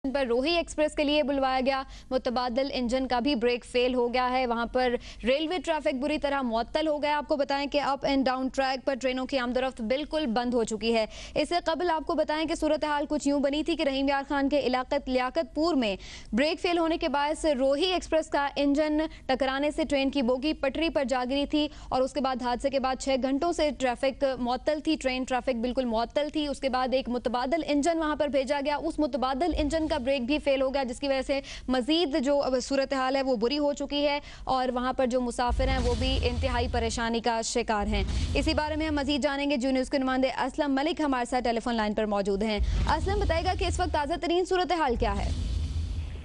पर रोही एक्सप्रेस के लिए बुलवाया गया मुतबादिल इंजन का भी ब्रेक फेल हो गया है। वहां पर रेलवे ट्रैफिक बुरी तरह मुअत्तल हो गया। आपको बताएं कि अप एंड डाउन ट्रैक पर ट्रेनों की आमदोरफ्त बिल्कुल बंद हो चुकी है। इससे कबल आपको बताएं कि सूरत हाल कुछ यूं बनी थी कि रहीम यार खान के इलाके लियाकतपुर में ब्रेक फेल होने के बायस रोही एक्सप्रेस का इंजन टकराने से ट्रेन की बोगी पटरी पर जा गिरी थी और उसके बाद हादसे के बाद 6 घंटों से ट्रैफिक मुअत्तल थी, ट्रेन ट्रैफिक बिल्कुल मुअत्तल थी। उसके बाद एक मुतबादिल इंजन वहां पर भेजा गया, उस मुतबादिल इंजन का ब्रेक भी फेल हो गया, जिसकी वजह से मजीद जो सूरत हाल है वो बुरी हो चुकी है और वहां पर जो मुसाफिर हैं वो भी इंतहाई परेशानी का शिकार हैं। इसी बारे में हम मजीद जानेंगे। जी न्यूज़ के नुमाइंदे असलम मलिक हमारे साथ टेलीफोन लाइन पर मौजूद हैं। असलम, बताएगा कि इस वक्त ताज़ा तरीन सूरत हाल क्या है?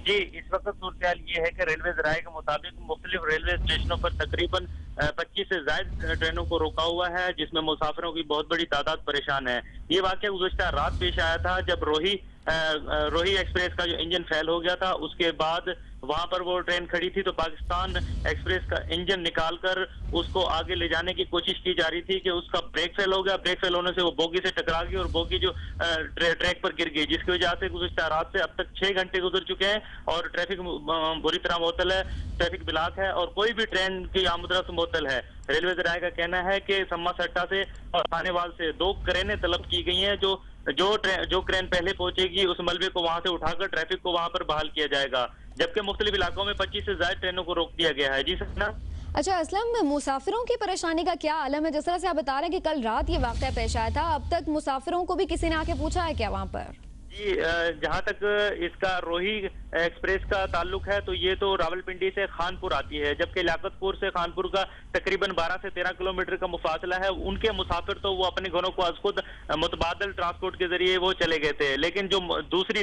जी, इस वक्त सूरत हाल ये है कि रेलवे ज़राए के मुताबिक मुख्तलिफ रेलवे स्टेशनों पर तकरीबन 25 से ज्यादा ट्रेनों को रोका हुआ है, जिसमें मुसाफिरों की बहुत बड़ी तादाद परेशान है। ये वाकया गुज़श्ता रात पेश आया था जब रोही एक्सप्रेस का जो इंजन फेल हो गया था। उसके बाद वहां पर वो ट्रेन खड़ी थी तो पाकिस्तान एक्सप्रेस का इंजन निकालकर उसको आगे ले जाने की कोशिश की जा रही थी कि उसका ब्रेक फेल हो गया। ब्रेक फेल होने से वो बोगी से टकरा गई और बोगी जो ट्रैक पर गिर गई, जिसकी वजह से गुज़श्ता रात से अब तक 6 घंटे गुजर चुके हैं और ट्रैफिक बुरी तरह मुअत्तल है, ट्रैफिक ब्लॉक है और कोई भी ट्रेन की आमदरफ्त मुअत्तल है। रेलवे ज़राए का कहना है कि सम्मा सट्टा से और खानेवाल से 2 क्रेनें तलब की गई हैं। जो क्रेन पहले पहुंचेगी उस मलबे को वहां से उठाकर ट्रैफिक को वहां पर बहाल किया जाएगा, जबकि मुख्तलिफ इलाकों में 25 से ज्यादा ट्रेनों को रोक दिया गया है। जी सर। अच्छा असलम, मुसाफिरों की परेशानी का क्या आलम है? जिस तरह से आप बता रहे हैं कि कल रात ये वाकया पेश आया था, अब तक मुसाफिरों को भी किसी ने आके पूछा है क्या वहां पर? जी, जहाँ तक इसका रोही एक्सप्रेस का ताल्लुक है तो ये तो रावलपिंडी से खानपुर आती है, जबकि लियाकतपुर से खानपुर का तकरीबन 12 से 13 किलोमीटर का मुफासला है। उनके मुसाफिर तो वो अपने घरों को आज खुद मुतबादल ट्रांसपोर्ट के जरिए वो चले गए थे, लेकिन जो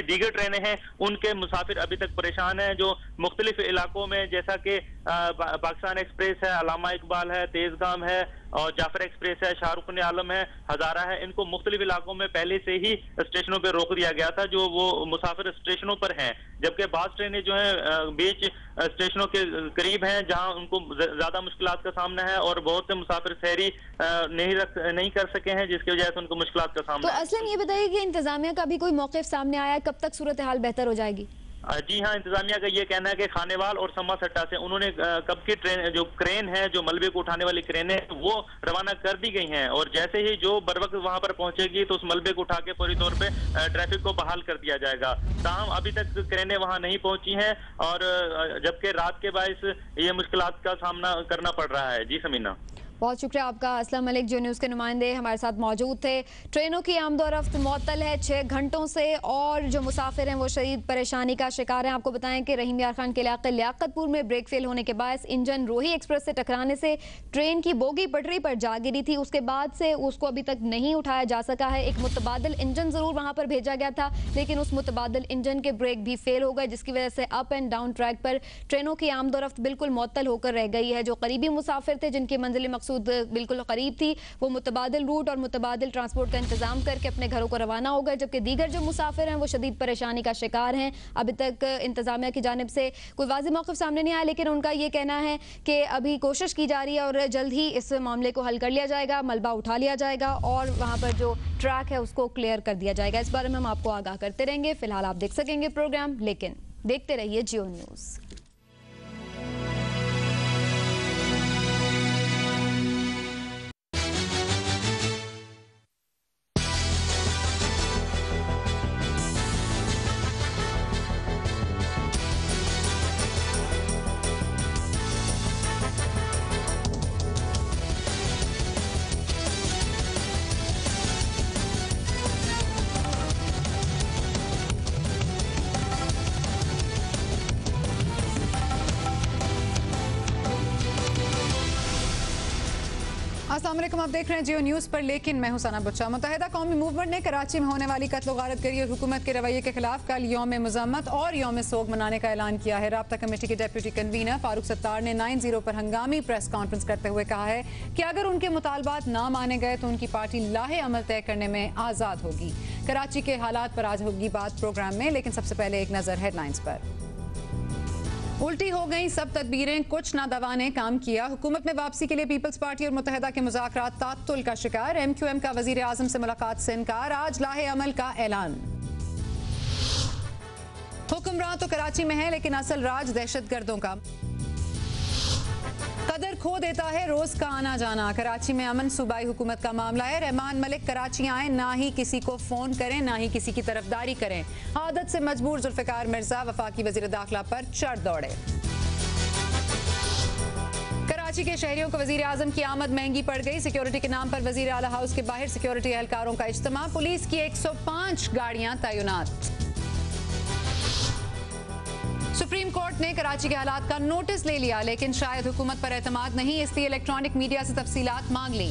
दीगर ट्रेनें हैं उनके मुसाफिर अभी तक परेशान हैं। जो मुख्तलिफ इलाकों में जैसा कि पाकिस्तान एक्सप्रेस है, अलामा इकबाल है, तेजगाम है और जाफर एक्सप्रेस है, शाहरुख आलम है, हजारा है, इनको मुख्तलिफ इलाकों में पहले से ही स्टेशनों पर रोक दिया गया था जो वो मुसाफिर स्टेशनों पर हैं, जबकि बास ट्रेनें जो हैं बीच स्टेशनों के करीब हैं जहां उनको ज्यादा मुश्किलात का सामना है और बहुत से मुसाफिर सहरी नहीं कर सके हैं, जिसकी वजह से उनको मुश्किलात का सामना तो असलन ये बताइए कि इंतजामिया का भी कोई मौक़िफ़ सामने आया है? कब तक सूरत हाल बेहतर हो जाएगी? जी हाँ, इंतजामिया का ये कहना है कि खानेवाल और सम्मा सट्टा से उन्होंने कब की ट्रेन जो क्रेन है, जो मलबे को उठाने वाली क्रेन है, वो रवाना कर दी गई हैं और जैसे ही जो बर वक्त वहां पर पहुंचेगी तो उस मलबे को उठा के फौरी तौर पे ट्रैफिक को बहाल कर दिया जाएगा। ताहम अभी तक क्रेनें वहां नहीं पहुंची हैं और जबकि रात के बायस ये मुश्किलात का सामना करना पड़ रहा है। जी समीना, बहुत शुक्रिया आपका। असलम मलिक जो न्यूज़ के नुमाइंदे हमारे साथ मौजूद थे। ट्रेनों की आमदोरफ्त मुअत्तल है 6 घंटों से और जो मुसाफिर हैं वो शदीद परेशानी का शिकार हैं। आपको बताएं कि रहीम यार खान के इलाके लियाकतपुर में ब्रेक फेल होने के बाद इंजन रोही एक्सप्रेस से टकराने से ट्रेन की बोगी पटरी पर जा गिरी थी। उसके बाद से उसको अभी तक नहीं उठाया जा सका है। एक मुतबादिल इंजन ज़रूर वहाँ पर भेजा गया था, लेकिन उस मुतबादिल इंजन के ब्रेक भी फेल हो गए, जिसकी वजह से अप एंड डाउन ट्रैक पर ट्रेनों की आमदोरफ्त बिल्कुल मुअत्तल होकर रह गई है। जो करीबी मुसाफिर थे जिनकी मंजिल मकसूद बिल्कुल करीब थी, वो मुतबादिल रूट और मुतबादिल ट्रांसपोर्ट का इंतजाम करके अपने घरों को रवाना हो गए, जबकि दीगर जो मुसाफिर हैं वो शदीद परेशानी का शिकार हैं। अभी तक इंतजामिया की जानिब से कोई वाज़ेह मौक़िफ़ सामने नहीं आया, लेकिन उनका ये कहना है कि अभी कोशिश की जा रही है और जल्द ही इस मामले को हल कर लिया जाएगा, मलबा उठा लिया जाएगा और वहाँ पर जो ट्रैक है उसको क्लियर कर दिया जाएगा। इस बारे में हम आपको आगाह करते रहेंगे। फिलहाल आप देख सकेंगे प्रोग्राम, लेकिन देखते रहिए जियो न्यूज़। अस्सलाम वालेकुम, आप देख रहे हैं जियो न्यूज़ पर, लेकिन मैं हूं सना बुच्चा। मुत्तहिदा कौमी मूवमेंट ने कराची में होने वाली कत्ल गारत गरी और हुकूमत के रवैये के खिलाफ कल यौम मज़म्मत और यौम सोग मनाने का ऐलान किया है। राब्ता कमेटी के डेप्यूटी कन्वीनर फारूक सत्तार ने 9-0 पर हंगामी प्रेस कॉन्फ्रेंस करते हुए कहा है कि अगर उनके मुतालबात ना माने गए तो उनकी पार्टी लाहे अमल तय करने में आज़ाद होगी। कराची के हालात पर आज होगी बात प्रोग्राम में, लेकिन सबसे पहले एक नज़र हेडलाइंस पर। उल्टी हो गई सब तदबीरें, कुछ ना दवा ने काम किया। हुकूमत में वापसी के लिए पीपल्स पार्टी और मुत्तहिदा के मुज़ाकरात तात्तुल का शिकार। MQM का वज़ीर आज़म से मुलाकात से इनकार, आज लाहे अमल का ऐलान। हुक्मरान तो कराची में है लेकिन असल राज दहशतगर्दों का। कदर खो देता है रोज का आना जाना। कराची में अमन सूबाई हुकूमत का मामला है। रहमान मलिक कराची आए, ना ही किसी को फोन करें ना ही किसी की तरफदारी करें। आदत से मजबूर जुल्फिकार मिर्जा वफाकी वजीर दाखिला पर चढ़ दौड़े। कराची के शहरियों को वजीर आजम की आमद महंगी पड़ गई। सिक्योरिटी के नाम पर वजीर आला हाउस के बाहर सिक्योरिटी एहलकारों का इज्तिमा। पुलिस की 105 गाड़ियां तैनात। सुप्रीम कोर्ट ने कराची के हालात का नोटिस ले लिया लेकिन शायद हुकूमत पर एतमाद नहीं, इसलिए इलेक्ट्रॉनिक मीडिया से तफसीलात मांग ली।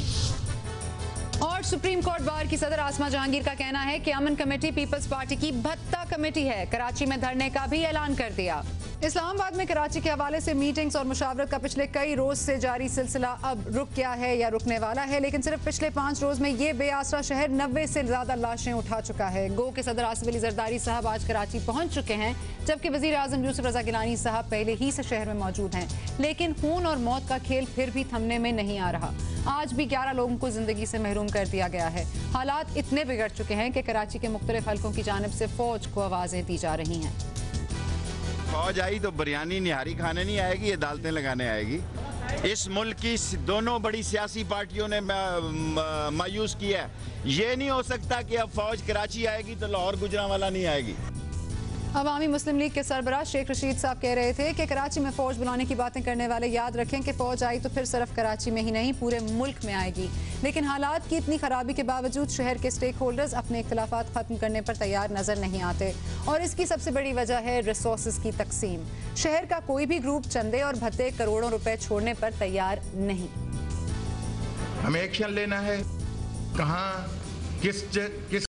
और सुप्रीम कोर्ट बार की सदर आसमा जहांगीर का कहना है कि अमन कमेटी पीपल्स पार्टी की भत्ता कमेटी है। कराची में धरने का भी ऐलान कर दिया। इस्लामाबाद में कराची के हवाले से मीटिंग्स और मुशावरत का पिछले कई रोज से जारी सिलसिला अब रुक गया है या रुकने वाला है, लेकिन सिर्फ पिछले 5 रोज में ये बेआसरा शहर 90 से ज्यादा लाशें उठा चुका है। गो के सदर आसिफ अली जरदारी साहब आज कराची पहुंच चुके हैं, जबकि वजीर आजम यूसुफ रजा गिलानी साहब पहले ही से शहर में मौजूद हैं। लेकिन खून और मौत का खेल फिर भी थमने में नहीं आ रहा। आज भी 11 लोगों को जिंदगी से महरूम कर दिया गया है। हालात इतने बिगड़ चुके हैं कि कराची के मुख्तलिफ हलकों की जानिब से फौज को आवाजें दी जा रही हैं। फौज आई तो बिरयानी निहारी खाने नहीं आएगी, अदालतें लगाने आएगी। इस मुल्क की दोनों बड़ी सियासी पार्टियों ने मायूस किया है। ये नहीं हो सकता कि अब फौज कराची आएगी तो लाहौर गुजरांवाला नहीं आएगी। अवामी मुस्लिम लीग के सरबराह शेख रशीद साहब कह रहे थे कि कराची में फौज बुलाने की बातें करने वाले याद रखें कि फौज आई तो फिर सिर्फ कराची में ही नहीं पूरे मुल्क में आएगी। लेकिन हालात की इतनी खराबी के बावजूद शहर के स्टेक होल्डर्स अपने इख्तिलाफात खत्म करने पर तैयार नजर नहीं आते और इसकी सबसे बड़ी वजह है रिसोर्सेज की तकसीम। शहर का कोई भी ग्रुप चंदे और भत्ते करोड़ों रुपए छोड़ने पर तैयार नहीं। हमें एक्शन लेना है, कहाँ किस